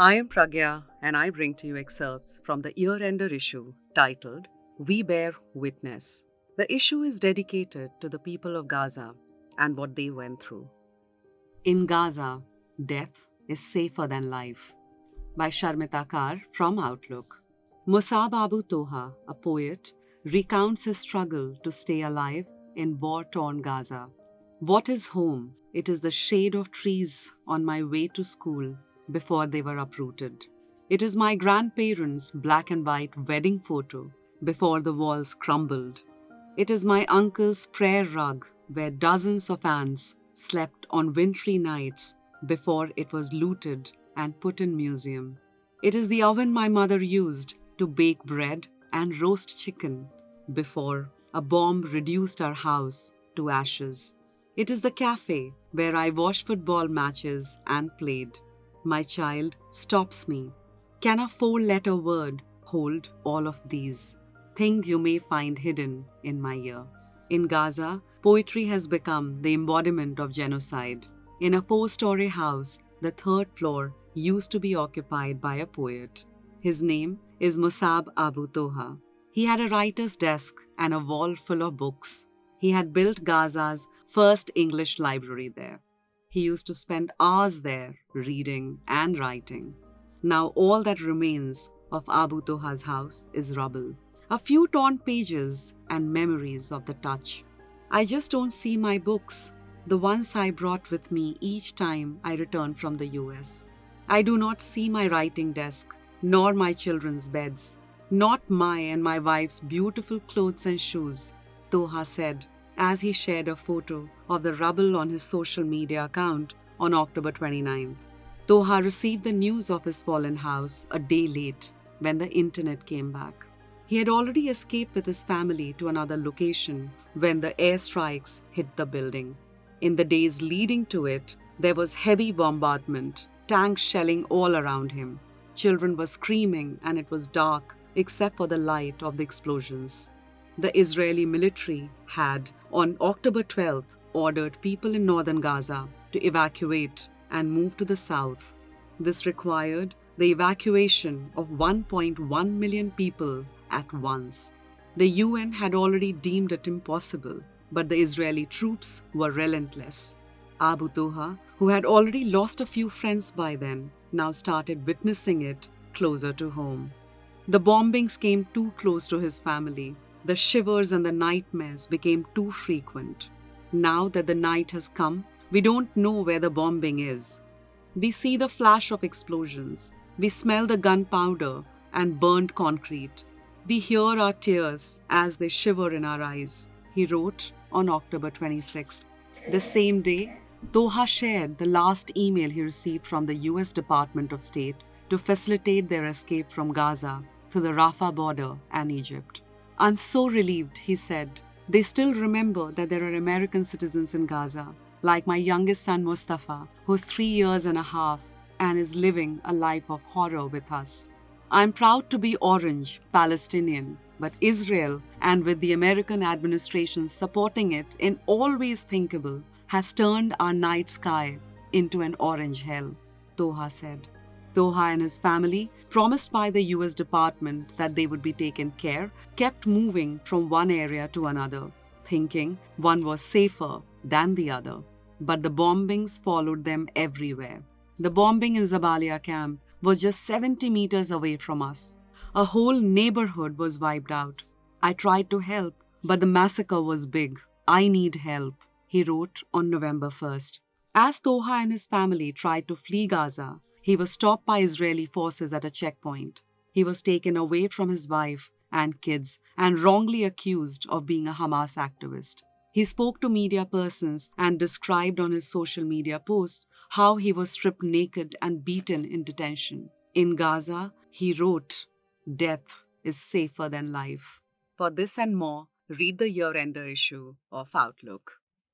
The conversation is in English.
I am Pragya and I bring to you excerpts from the year-ender issue titled We Bear Witness. The issue is dedicated to the people of Gaza and what they went through. In Gaza, death is safer than life. By Sharmita Kar from Outlook. Mosab Abu Toha, a poet, recounts his struggle to stay alive in war-torn Gaza. What is home? It is the shade of trees on my way to school before they were uprooted. It is my grandparents' black and white wedding photo before the walls crumbled. It is my uncle's prayer rug where dozens of ants slept on wintry nights before it was looted and put in museum. It is the oven my mother used to bake bread and roast chicken before a bomb reduced our house to ashes. It is the cafe where I watched football matches and played. My child stops me. Can a four-letter word hold all of these? Things you may find hidden in my ear. In Gaza, poetry has become the embodiment of genocide. In a four-story house, the third floor used to be occupied by a poet. His name is Mosab Abu Toha. He had a writer's desk and a wall full of books. He had built Gaza's first English library there. He used to spend hours there reading and writing. Now all that remains of Abu Toha's house is rubble. A few torn pages and memories of the touch. I just don't see my books, the ones I brought with me each time I returned from the US. I do not see my writing desk, nor my children's beds, not my and my wife's beautiful clothes and shoes, Toha said as he shared a photo of the rubble on his social media account on October 29th. Toha received the news of his fallen house a day late when the internet came back. He had already escaped with his family to another location when the airstrikes hit the building. In the days leading to it, there was heavy bombardment, tanks shelling all around him. Children were screaming and it was dark except for the light of the explosions. The Israeli military had, on October 12th, ordered people in northern Gaza to evacuate and move to the south. This required the evacuation of 1.1 million people at once. The UN had already deemed it impossible, but the Israeli troops were relentless. Abu Toha, who had already lost a few friends by then, now started witnessing it closer to home. The bombings came too close to his family. The shivers and the nightmares became too frequent. Now that the night has come, we don't know where the bombing is. We see the flash of explosions. We smell the gunpowder and burned concrete. We hear our tears as they shiver in our eyes, he wrote on October 26th. The same day, Toha shared the last email he received from the US Department of State to facilitate their escape from Gaza to the Rafah border and Egypt. I'm so relieved, he said. They still remember that there are American citizens in Gaza, like my youngest son Mustafa, who's 3 years and a half and is living a life of horror with us. I'm proud to be orange, Palestinian, but Israel, and with the American administration supporting it in all ways thinkable, has turned our night sky into an orange hell, Toha said. Toha and his family, promised by the US Department that they would be taken care, kept moving from one area to another, thinking one was safer than the other. But the bombings followed them everywhere. The bombing in Zabalia camp was just 70 meters away from us. A whole neighborhood was wiped out. I tried to help, but the massacre was big. I need help, he wrote on November 1st. As Toha and his family tried to flee Gaza, he was stopped by Israeli forces at a checkpoint. He was taken away from his wife and kids and wrongly accused of being a Hamas activist. He spoke to media persons and described on his social media posts how he was stripped naked and beaten in detention. In Gaza, he wrote, "Death is safer than life." For this and more, read the year-ender issue of Outlook.